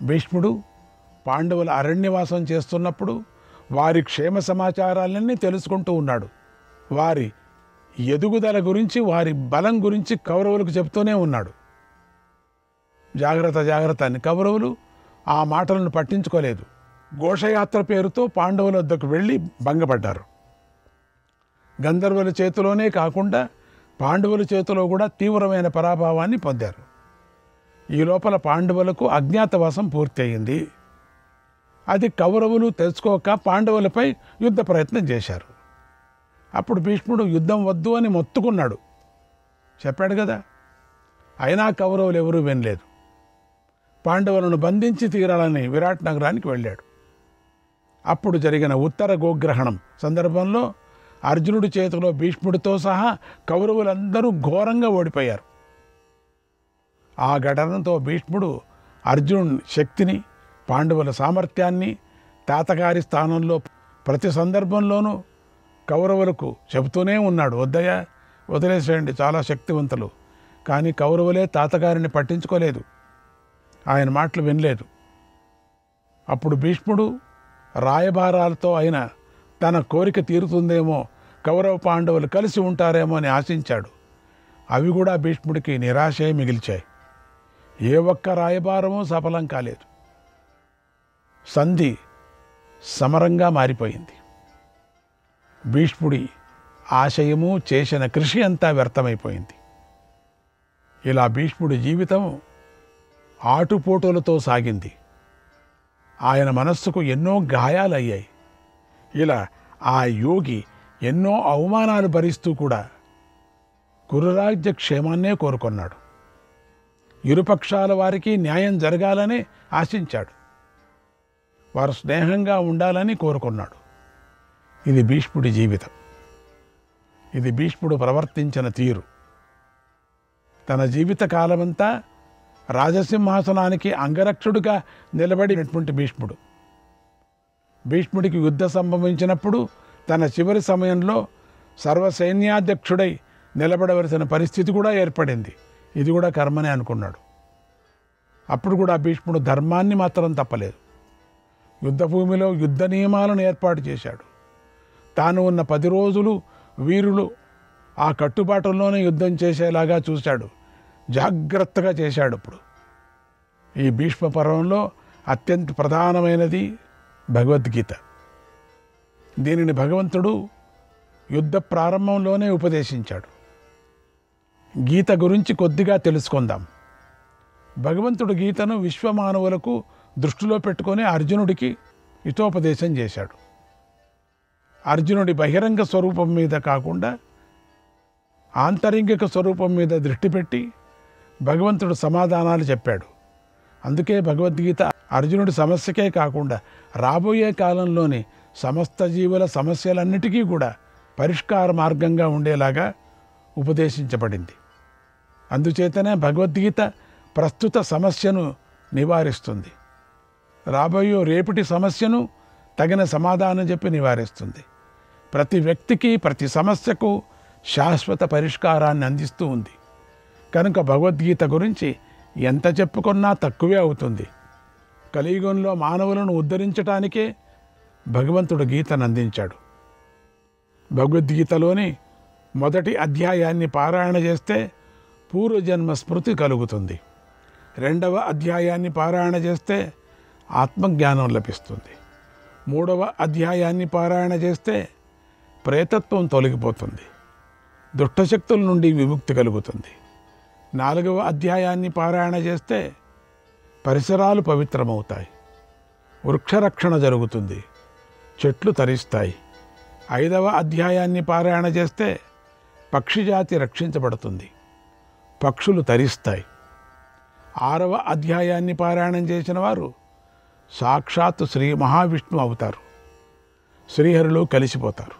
భీష్ముడు పాండవుల అరణ్యవాసం చేస్తున్నప్పుడు వారి క్షేమ సమాచారాలన్నీ తెలుసుకుంటూ ఉన్నాడు. వారి ఎదుగుదల గురించి, వారి బలం గురించి కౌరవులకు చెప్తూనే ఉన్నాడు. జాగ్రత్త జాగ్రత్త అని. కౌరవులు ఆ మాటలను పట్టించుకోలేదు. ఘోషయాత్ర పేరుతో పాండవుల వద్దకు వెళ్ళి భంగపడ్డారు. గంధర్వుల చేతిలోనే కాకుండా పాండవుల చేతిలో కూడా తీవ్రమైన పరాభవాన్ని పొందారు. ఈ లోపల పాండవులకు అజ్ఞాతవాసం పూర్తి అయింది. అది కౌరవులు తెలుసుకోక పాండవులపై యుద్ధ ప్రయత్నం చేశారు. అప్పుడు భీష్ముడు యుద్ధం వద్దు అని మొత్తుకున్నాడు, చెప్పాడు కదా. అయినా కౌరవులు ఎవరూ వినలేదు. పాండవులను బంధించి తీరాలని విరాట్ నగరానికి వెళ్ళాడు. అప్పుడు జరిగిన ఉత్తర గోగ్రహణం సందర్భంలో అర్జునుడి చేతిలో భీష్ముడితో సహా కౌరవులందరూ ఘోరంగా ఓడిపోయారు. ఆ ఘటనతో భీష్ముడు అర్జునుడి శక్తిని, పాండవుల సామర్థ్యాన్ని, తాతగారి స్థానంలో ప్రతి సందర్భంలోనూ కౌరవులకు చెబుతూనే ఉన్నాడు. వద్దయ్యా, వదిలేసేయండి, చాలా శక్తివంతులు. కానీ కౌరవులే తాతగారిని పట్టించుకోలేదు, ఆయన మాటలు వినలేదు. అప్పుడు భీష్ముడు రాయబారాలతో అయినా తన కోరిక తీరుతుందేమో, కౌరవ పాండవులు కలిసి ఉంటారేమో అని ఆశించాడు. అవి కూడా భీష్ముడికి నిరాశే మిగిల్చాయి. ఏ ఒక్క రాయబారమూ సఫలం కాలేదు. సంధి సమరంగా మారిపోయింది. భీష్ముడి ఆశయము, చేసిన కృషి అంతా వ్యర్థమైపోయింది. ఇలా భీష్ముడి జీవితం ఆటుపోటులతో సాగింది. ఆయన మనస్సుకు ఎన్నో గాయాలయ్యాయి. ఇలా ఆ యోగి ఎన్నో అవమానాలు భరిస్తూ కూడా కురురాజ్య క్షేమాన్నే కోరుకున్నాడు. ఇరుపక్షాల వారికి న్యాయం జరగాలని ఆశించాడు. వారు స్నేహంగా ఉండాలని కోరుకున్నాడు. ఇది భీష్ముడి జీవితం. ఇది భీష్ముడు ప్రవర్తించిన తీరు. తన జీవిత కాలమంతా రాజసింహాసనానికి అంగరక్షుడిగా నిలబడినటువంటి భీష్ముడు. భీష్ముడికి యుద్ధం సంభవించినప్పుడు తన చివరి సమయంలో సర్వసైన్యాధ్యక్షుడై నిలబడవలసిన పరిస్థితి కూడా ఏర్పడింది. ఇది కూడా కర్మనే అనుకున్నాడు. అప్పుడు కూడా భీష్ముడు ధర్మాన్ని మాత్రం తప్పలేదు. యుద్ధభూమిలో యుద్ధ నియమాలను ఏర్పాటు చేశాడు. తాను ఉన్న 10 రోజులు వీరులు ఆ కట్టుబాటుల్లోనే యుద్ధం చేసేలాగా చూశాడు. జాగ్రత్తగా చేశాడు. ఇప్పుడు ఈ భీష్మ పర్వంలో అత్యంత ప్రధానమైనది భగవద్గీత. దీనిని భగవంతుడు యుద్ధ ప్రారంభంలోనే ఉపదేశించాడు. గీత గురించి కొద్దిగా తెలుసుకుందాం. భగవంతుడు గీతను విశ్వమానవులకు దృష్టిలో పెట్టుకొని అర్జునుడికి హితోపదేశం చేశాడు. అర్జునుడి బహిరంగ స్వరూపం మీద కాకుండా ఆంతరింగిక స్వరూపం మీద దృష్టి పెట్టి భగవంతుడు సమాధానాలు చెప్పాడు. అందుకే భగవద్గీత అర్జునుడి సమస్యకే కాకుండా రాబోయే కాలంలోని సమస్త జీవుల సమస్యలన్నిటికీ కూడా పరిష్కార మార్గంగా ఉండేలాగా ఉపదేశించబడింది. అందుచేతనే భగవద్గీత ప్రస్తుత సమస్యను నివారిస్తుంది. రాబోయే రేపటి సమస్యను తగిన సమాధానం చెప్పి నివారిస్తుంది. ప్రతి వ్యక్తికి, ప్రతి సమస్యకు శాశ్వత పరిష్కారాన్ని అందిస్తూ ఉంది. కనుక భగవద్గీత గురించి ఎంత చెప్పుకున్నా తక్కువే అవుతుంది. కలియుగంలో మానవులను ఉద్ధరించటానికే భగవంతుడు గీతను అందించాడు. భగవద్గీతలోని మొదటి అధ్యాయాన్ని పారాయణ చేస్తే పూర్వజన్మ స్మృతి కలుగుతుంది. 2వ అధ్యాయాన్ని పారాయణ చేస్తే ఆత్మజ్ఞానం లభిస్తుంది. 3వ అధ్యాయాన్ని పారాయణ చేస్తే ప్రేతత్వం తొలగిపోతుంది. దుష్టశక్తుల నుండి విముక్తి కలుగుతుంది. 4వ అధ్యాయాన్ని పారాయణ చేస్తే పరిసరాలు పవిత్రమవుతాయి. వృక్షరక్షణ జరుగుతుంది. చెట్లు తరిస్తాయి. 5వ అధ్యాయాన్ని పారాయణ చేస్తే పక్షిజాతి రక్షించబడుతుంది. పక్షులు తరిస్తాయి. 6వ అధ్యాయాన్ని పారాయణం చేసిన వారు సాక్షాత్తు శ్రీ మహావిష్ణువు అవుతారు. శ్రీహరిలో కలిసిపోతారు.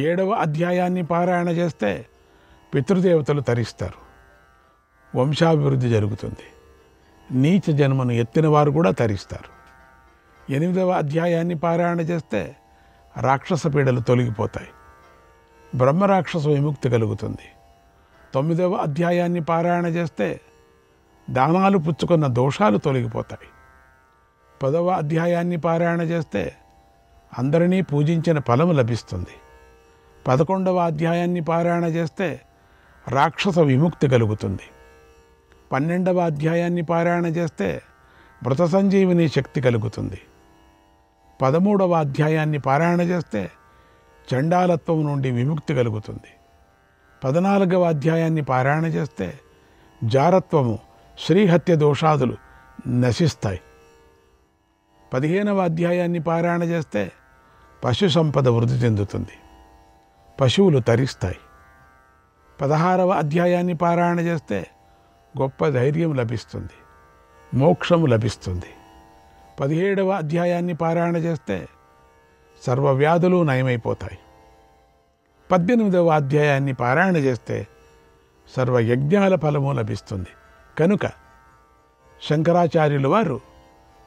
7వ అధ్యాయాన్ని పారాయణ చేస్తే పితృదేవతలు తరిస్తారు. వంశాభివృద్ధి జరుగుతుంది. నీచ జన్మను ఎత్తిన వారు కూడా తరిస్తారు. 8వ అధ్యాయాన్ని పారాయణ చేస్తే రాక్షస పీడలు తొలగిపోతాయి. బ్రహ్మరాక్షస విముక్తి కలుగుతుంది. 9వ అధ్యాయాన్ని పారాయణ చేస్తే దానాలు పుచ్చుకున్న దోషాలు తొలగిపోతాయి. 10వ అధ్యాయాన్ని పారాయణ చేస్తే అందరినీ పూజించిన ఫలము లభిస్తుంది. 11వ అధ్యాయాన్ని పారాయణ చేస్తే రాక్షస విముక్తి కలుగుతుంది. 12వ అధ్యాయాన్ని పారాయణ చేస్తే మృత సంజీవిని శక్తి కలుగుతుంది. 13వ అధ్యాయాన్ని పారాయణ చేస్తే చండాలత్వం నుండి విముక్తి కలుగుతుంది. 14వ అధ్యాయాన్ని పారాయణ చేస్తే జారత్వము, శ్రీహత్య దోషాదులు నశిస్తాయి. 15వ అధ్యాయాన్ని పారాయణ చేస్తే పశు సంపద వృద్ధి చెందుతుంది, పశువులు తరిస్తాయి. 16వ అధ్యాయాన్ని పారాయణ చేస్తే గొప్ప ధైర్యం లభిస్తుంది, మోక్షము లభిస్తుంది. 17వ అధ్యాయాన్ని పారాయణ చేస్తే సర్వవ్యాధులు నయమైపోతాయి. 18వ అధ్యాయాన్ని పారాయణ చేస్తే సర్వయజ్ఞాల ఫలము లభిస్తుంది. కనుక శంకరాచార్యుల వారు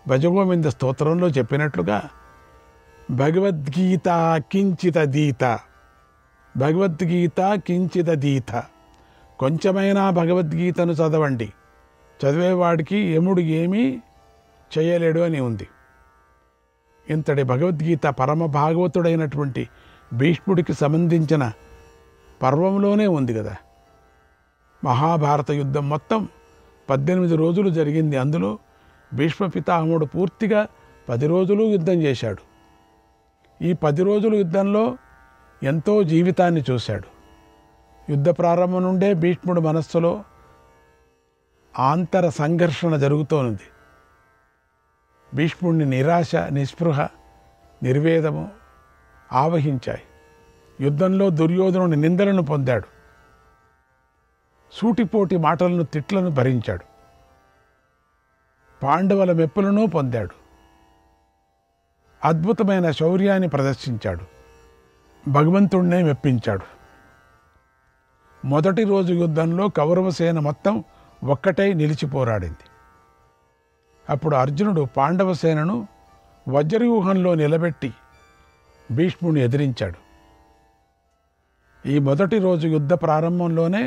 భజగోవింద స్తోత్రంలో చెప్పినట్లుగా భగవద్గీత కించితదీత, భగవద్గీత కించితదీత, కొంచెమైనా భగవద్గీతను చదవండి, చదివేవాడికి యముడు ఏమీ చేయలేడు అని ఉంది. ఇంతటి భగవద్గీత పరమ భాగవతుడైనటువంటి భీష్ముడికి సంబంధించిన పర్వంలోనే ఉంది కదా. మహాభారత యుద్ధం మొత్తం 18 రోజులు జరిగింది. అందులో భీష్మ పితామహుడు పూర్తిగా 10 రోజులు యుద్ధం చేశాడు. ఈ 10 రోజుల యుద్ధంలో ఎంతో జీవితాన్ని చూశాడు. యుద్ధ ప్రారంభం నుండే భీష్ముడు మనస్సులో ఆంతర సంఘర్షణ జరుగుతోంది. భీష్ముడిని నిరాశ, నిస్పృహ, నిర్వేదము ఆవహించాయి. యుద్ధంలో దుర్యోధనుని నిందలను పొందాడు, సూటిపోటి మాటలను, తిట్లను భరించాడు, పాండవుల మెప్పులను పొందాడు, అద్భుతమైన శౌర్యాన్ని ప్రదర్శించాడు, భగవంతుడినే మెప్పించాడు. మొదటి రోజు యుద్ధంలో కౌరవసేన మొత్తం ఒక్కటై నిలిచి పోరాడింది. అప్పుడు అర్జునుడు పాండవ సేనను వజ్రవ్యూహంలో నిలబెట్టి భీష్ముడిని ఎదిరించాడు. ఈ మొదటి రోజు యుద్ధ ప్రారంభంలోనే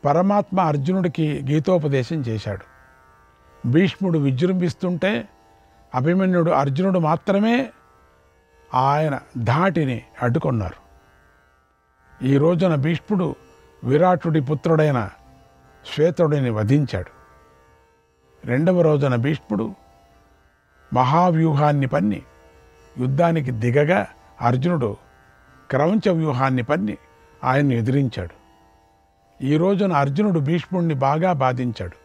పరమాత్మ అర్జునుడికి గీతోపదేశం చేశాడు. భీష్ముడు విజృంభిస్తుంటే అభిమన్యుడు, అర్జునుడు మాత్రమే ఆయన ధాటిని అడ్డుకొన్నారు. ఈ రోజున భీష్ముడు విరాటుడి పుత్రుడైన శ్వేతుడిని వధించాడు. రెండవ రోజున భీష్ముడు మహావ్యూహాన్ని పన్ని యుద్ధానికి దిగగా అర్జునుడు క్రౌంచ వ్యూహాన్ని పన్ని ఆయన్ను ఎదిరించాడు. ఈ రోజున అర్జునుడు భీష్ముడిని బాగా బాధించాడు.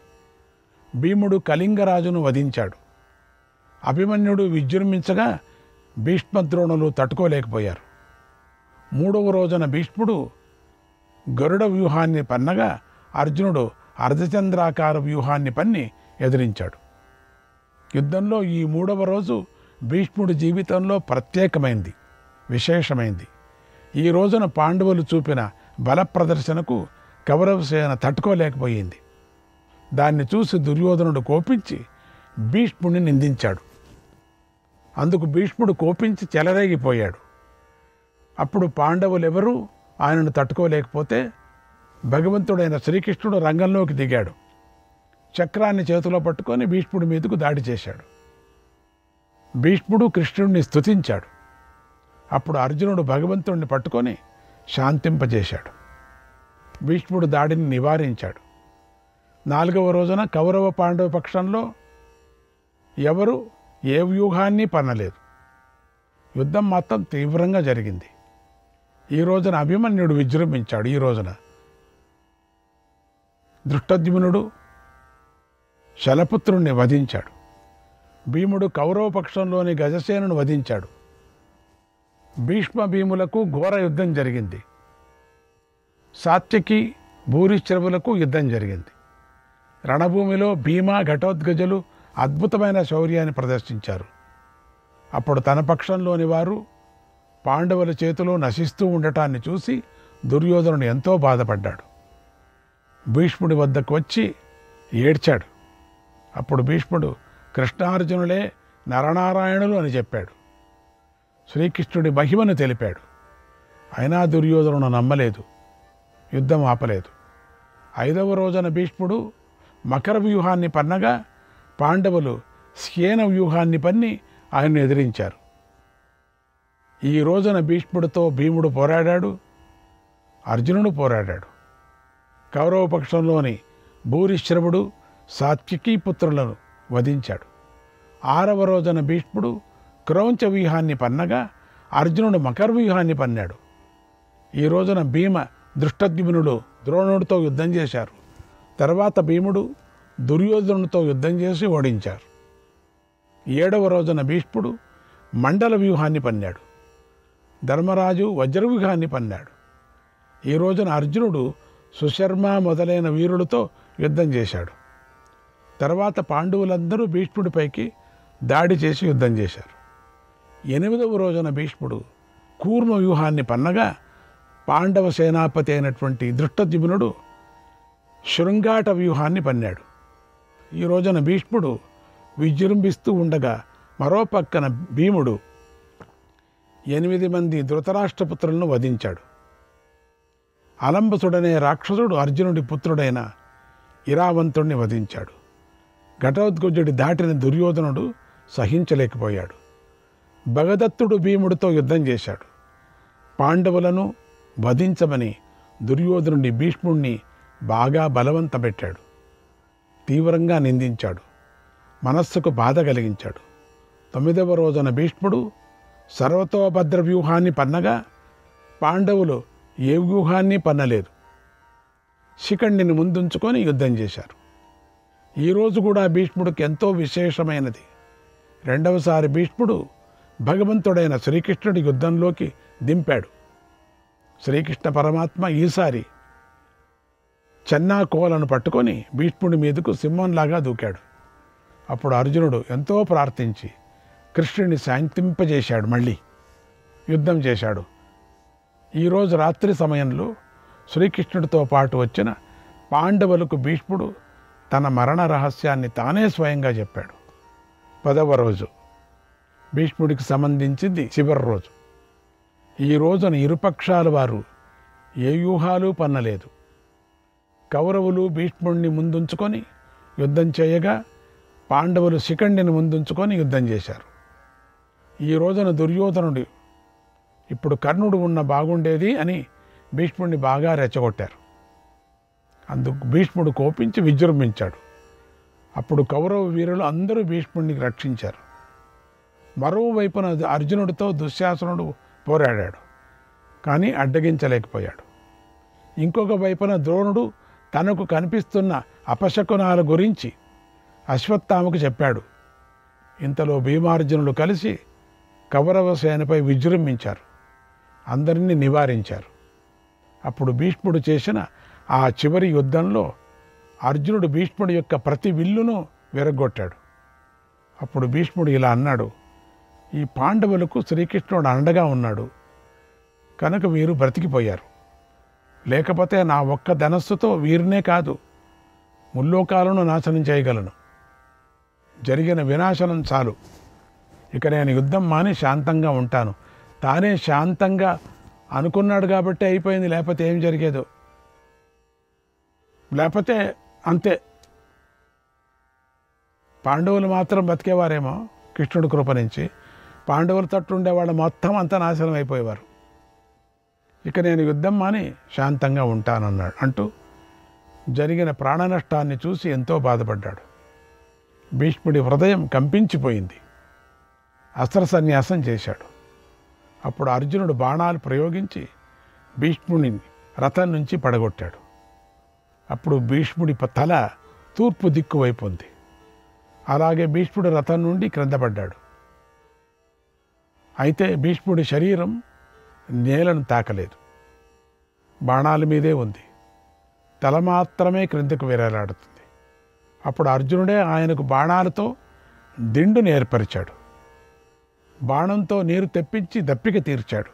భీముడు కళింగరాజును వధించాడు. అభిమన్యుడు విజృంభించగా భీష్మద్రోణులు తట్టుకోలేకపోయారు. మూడవ రోజున భీష్ముడు గరుడ వ్యూహాన్ని పన్నగా అర్జునుడు అర్ధచంద్రాకార వ్యూహాన్ని పన్ని ఎదిరించాడు. యుద్ధంలో ఈ మూడవ రోజు భీష్ముడి జీవితంలో ప్రత్యేకమైంది, విశేషమైంది. ఈ రోజున పాండవులు చూపిన బల ప్రదర్శనకు కౌరవసేన తట్టుకోలేకపోయింది. దాన్ని చూసి దుర్యోధనుడు కోపించి భీష్ముడిని నిందించాడు. అందుకు భీష్ముడు కోపించి చెలరేగిపోయాడు. అప్పుడు పాండవులెవరూ ఆయనను తట్టుకోలేకపోతే భగవంతుడైన శ్రీకృష్ణుడు రంగంలోకి దిగాడు. చక్రాన్ని చేతిలో పట్టుకొని భీష్ముడి మీదకు దాడి చేశాడు. భీష్ముడు కృష్ణుడిని స్తుతించాడు. అప్పుడు అర్జునుడు భగవంతుడిని పట్టుకొని శాంతింపజేశాడు. భీష్ముడు దాడిని నివారించాడు. 4వ రోజున కౌరవ పాండవ పక్షంలో ఎవరు ఏ వ్యూహాన్ని పన్నలేదు. యుద్ధం మాత్రం తీవ్రంగా జరిగింది. ఈ రోజున అభిమన్యుడు విజృంభించాడు. ఈ రోజున దృష్టద్యుమ్నుడు శలపుత్రుణ్ణి వధించాడు. భీముడు కౌరవ పక్షంలోని గజసేనును వధించాడు. భీష్మ భీములకు ఘోర యుద్ధం జరిగింది. సాత్యకి భూరిశ్రవులకు యుద్ధం జరిగింది. రణభూమిలో భీమ, ఘటోత్కచులు అద్భుతమైన శౌర్యాన్ని ప్రదర్శించారు. అప్పుడు తన పక్షంలోని వారు పాండవుల చేతిలో నశిస్తూ ఉండటాన్ని చూసి దుర్యోధనుడు ఎంతో బాధపడ్డాడు. భీష్ముడి వద్దకు వచ్చి ఏడ్చాడు. అప్పుడు భీష్ముడు కృష్ణార్జునులే నరనారాయణులు అని చెప్పాడు. శ్రీకృష్ణుడి మహిమను తెలిపాడు. అయినా దుర్యోధనుడు నమ్మలేదు, యుద్ధం ఆపలేదు. 5వ రోజున భీష్ముడు మకర వ్యూహాన్ని పన్నగా పాండవులు స్యేన వ్యూహాన్ని పన్ని ఆయన్ను ఎదిరించారు. ఈ రోజున భీష్ముడితో భీముడు పోరాడాడు, అర్జునుడు పోరాడాడు. కౌరవ పక్షంలోని భూరిశ్రవుడు సాత్వికీ పుత్రులను వధించాడు. 6వ రోజున భీష్ముడు క్రౌంచ వ్యూహాన్ని పన్నగా అర్జునుడు మకర వ్యూహాన్ని పన్నాడు. ఈ రోజున భీమ దృష్టద్యుమ్నుడు ద్రోణుడితో యుద్ధం చేశారు. తర్వాత భీముడు దుర్యోధనుడితో యుద్ధం చేసి ఓడించారు. 7వ రోజున భీష్ముడు మండల వ్యూహాన్ని పన్నాడు. ధర్మరాజు వజ్రవ్యూహాన్ని పన్నాడు. ఈ రోజున అర్జునుడు సుశర్మ మొదలైన వీరులతో యుద్ధం చేశాడు. తర్వాత పాండవులందరూ భీష్ముడిపైకి దాడి చేసి యుద్ధం చేశారు. 8వ రోజున భీష్ముడు కూర్మ వ్యూహాన్ని పన్నగా పాండవ సేనాపతి అయినటువంటి దృష్టద్యుమ్నుడు శృంగాట వ్యూహాన్ని పన్నాడు. ఈ రోజున భీష్ముడు విజృంభిస్తూ ఉండగా మరో పక్కన భీముడు 8 మంది ధృతరాష్ట్రపుత్రులను వధించాడు. అలంబసుడనే రాక్షసుడు అర్జునుడి పుత్రుడైన ఇరావంతుణ్ణి వధించాడు. ఘటోద్గజుడి దాటిని దుర్యోధనుడు సహించలేకపోయాడు. భగదత్తుడు భీముడితో యుద్ధం చేశాడు. పాండవులను వధించమని దుర్యోధనుడి భీష్ముణ్ణి బాగా బలవంతపెట్టాడు. తీవ్రంగా నిందించాడు. మనస్సుకు బాధ కలిగించాడు. 9వ రోజున భీష్ముడు సర్వతోభద్ర వ్యూహాన్ని పన్నగా పాండవులు ఏ వ్యూహాన్ని పన్నలేదు. శిఖండిని ముందుంచుకొని యుద్ధం చేశారు. ఈరోజు కూడా భీష్ముడికి ఎంతో విశేషమైనది. 2వసారి భీష్ముడు భగవంతుడైన శ్రీకృష్ణుడి యుద్ధంలోకి దింపాడు. శ్రీకృష్ణ పరమాత్మ ఈసారి చెన్నాకోలను పట్టుకొని భీష్ముడి మీదకు సింహంలాగా దూకాడు. అప్పుడు అర్జునుడు ఎంతో ప్రార్థించి కృష్ణుని శాంతింపజేశాడు. మళ్ళీ యుద్ధం చేశాడు. ఈరోజు రాత్రి సమయంలో శ్రీకృష్ణుడితో పాటు వచ్చిన పాండవులకు భీష్ముడు తన మరణ రహస్యాన్ని తానే స్వయంగా చెప్పాడు. 10వ రోజు భీష్ముడికి సంబంధించింది చివరి రోజు. ఈ రోజున ఇరుపక్షాల వారు ఏ వ్యూహాలు పన్నలేదు. కౌరవులు భీష్ముడిని ముందుంచుకొని యుద్ధం చేయగా పాండవులు శిఖండిని ముందుంచుకొని యుద్ధం చేశారు. ఈ రోజున దుర్యోధనుడు ఇప్పుడు కర్ణుడు ఉన్న బాగుండేది అని భీష్ముడిని బాగా రెచ్చగొట్టారు. అందుకు భీష్ముడు కోపించి విజృంభించాడు. అప్పుడు కౌరవ వీరులు అందరూ భీష్ముడిని రక్షించారు. మరోవైపున అర్జునుడితో దుశ్శాసనుడు పోరాడాడు, కానీ అడ్డగించలేకపోయాడు. ఇంకొక వైపున ద్రోణుడు తనకు కనిపిస్తున్న అపశకునాల గురించి అశ్వత్థామకు చెప్పాడు. ఇంతలో భీమార్జునులు కలిసి కౌరవ సేనపై విజృంభించారు. అందరినీ నివారించారు. అప్పుడు భీష్ముడు చేసిన ఆ చివరి యుద్ధంలో అర్జునుడు భీష్ముడి యొక్క ప్రతి విల్లును విరగొట్టాడు. అప్పుడు భీష్ముడు ఇలా అన్నాడు, ఈ పాండవులకు శ్రీకృష్ణుడు అండగా ఉన్నాడు కనుక వీరు బ్రతికిపోయారు. లేకపోతే నా ఒక్క ధనస్సుతో వీరినే కాదు ముల్లోకాలను నాశనం చేయగలను. జరిగిన వినాశనం చాలు. ఇక నేను యుద్ధం మాని శాంతంగా ఉంటాను. తానే శాంతంగా అనుకున్నాడు కాబట్టి అయిపోయింది, లేకపోతే ఏం జరిగేదో. లేకపోతే అంతే, పాండవులు మాత్రం బతికేవారేమో కృష్ణుడి కృప నుంచి. పాండవుల తట్టు ఉండేవాళ్ళు మొత్తం అంతా నాశనం అయిపోయేవారు. ఇక నేను యుద్ధం మాని శాంతంగా ఉంటానన్నాడు. అంటూ జరిగిన ప్రాణ నష్టాన్ని చూసి ఎంతో బాధపడ్డాడు. భీష్ముడి హృదయం కంపించిపోయింది. అస్త్ర సన్యాసం చేశాడు. అప్పుడు అర్జునుడు బాణాలు ప్రయోగించి భీష్ముడిని రథం నుంచి పడగొట్టాడు. అప్పుడు భీష్ముడి తల తూర్పు దిక్కు వైపు ఉంది. అలాగే భీష్ముడి రథం నుండి క్రింద పడ్డాడు. అయితే భీష్ముడి శరీరం నేలను తాకలేదు, బాణాల మీదే ఉంది. తల మాత్రమే క్రిందకు వేరేలాడుతుంది. అప్పుడు అర్జునుడే ఆయనకు బాణాలతో దిండును ఏర్పరిచాడు. బాణంతో నీరు తెప్పించి దప్పిక తీర్చాడు.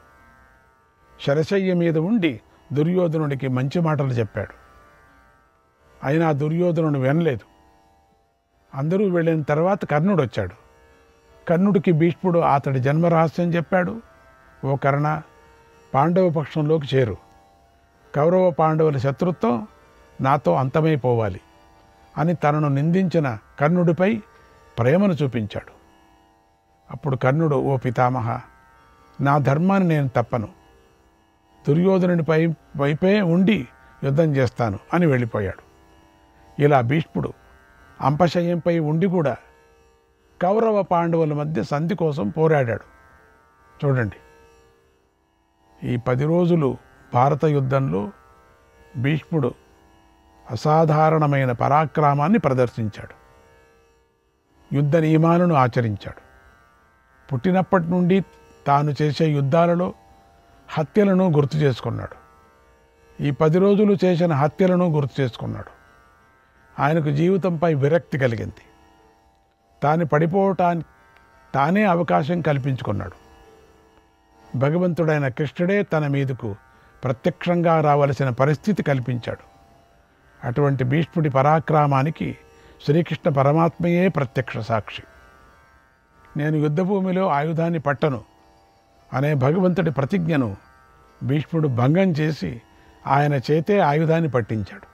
శరశయ్య మీద ఉండి దుర్యోధనుడికి మంచి మాటలు చెప్పాడు. అయినా దుర్యోధనుడు వినలేదు. అందరూ వెళ్ళిన తర్వాత కర్ణుడు వచ్చాడు. కర్ణుడికి భీష్ముడు అతడి జన్మరహస్యం చెప్పాడు. ఓ కర్ణ, పాండవ పక్షంలోకి చేరు. కౌరవ పాండవుల శత్రుత్వం నాతో అంతమైపోవాలి అని తనను నిందించిన కర్ణుడిపై ప్రేమను చూపించాడు. అప్పుడు కర్ణుడు, ఓ పితామహ, నా ధర్మాన్ని నేను తప్పను, దుర్యోధనుడి వైపే ఉండి యుద్ధం చేస్తాను అని వెళ్ళిపోయాడు. ఇలా భీష్ముడు అంపశయ్యంపై ఉండి కూడా కౌరవ పాండవుల మధ్య సంధి కోసం పోరాడాడు. చూడండి, ఈ 10 రోజులు భారత యుద్ధంలో భీష్ముడు అసాధారణమైన పరాక్రమాన్ని ప్రదర్శించాడు. యుద్ధ నియమాలను ఆచరించాడు. పుట్టినప్పటి నుండి తాను చేసే యుద్ధాలలో హత్యలను గుర్తు చేసుకున్నాడు. ఈ 10 రోజులు చేసిన హత్యలను గుర్తు చేసుకున్నాడు. ఆయనకు జీవితంపై విరక్తి కలిగింది. తాను పడిపోవటానికి తానే అవకాశం కల్పించుకున్నాడు. భగవంతుడైన కృష్ణుడే తన మీదకు ప్రత్యక్షంగా రావలసిన పరిస్థితి కల్పించాడు. అటువంటి భీష్ముడి పరాక్రమానికి శ్రీకృష్ణ పరమాత్మయే ప్రత్యక్ష సాక్షి. నేను యుద్ధభూమిలో ఆయుధాన్ని పట్టను అనే భగవంతుడి ప్రతిజ్ఞను భీష్ముడు భంగం చేసి ఆయన చేతే ఆయుధాన్ని పట్టించాడు.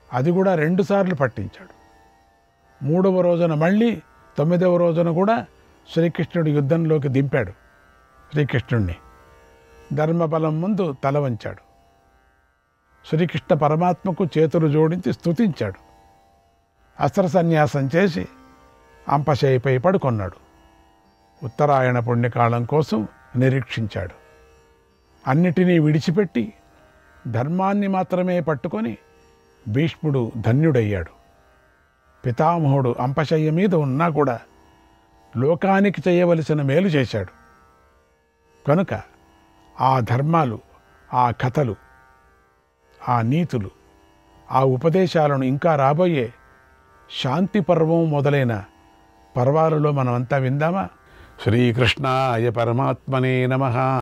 అది కూడా 2 సార్లు పట్టించాడు. 3వ రోజున మళ్ళీ 9వ రోజున కూడా శ్రీకృష్ణుడు యుద్ధంలోకి దింపాడు. శ్రీకృష్ణుణ్ణి ధర్మబలం ముందు తల వంచాడు. శ్రీకృష్ణ పరమాత్మకు చేతులు జోడించి స్తుతించాడు. అస్త్ర సన్యాసం చేసి అంపశయ్యపై పడుకొన్నాడు. ఉత్తరాయణ పుణ్యకాలం కోసం నిరీక్షించాడు. అన్నిటినీ విడిచిపెట్టి ధర్మాన్ని మాత్రమే పట్టుకొని భీష్ముడు ధన్యుడయ్యాడు. పితామహుడు అంపశయ్య మీద ఉన్నా కూడా లోకానికి చేయవలసిన మేలు చేశాడు. కనుక ఆ ధర్మాలు, ఆ కథలు, ఆ నీతులు, ఆ ఉపదేశాలను ఇంకా రాబోయే శాంతి పర్వం మొదలైన పర్వాలలో మనమంతా విందామా? శ్రీకృష్ణాయ పరమాత్మనే నమః.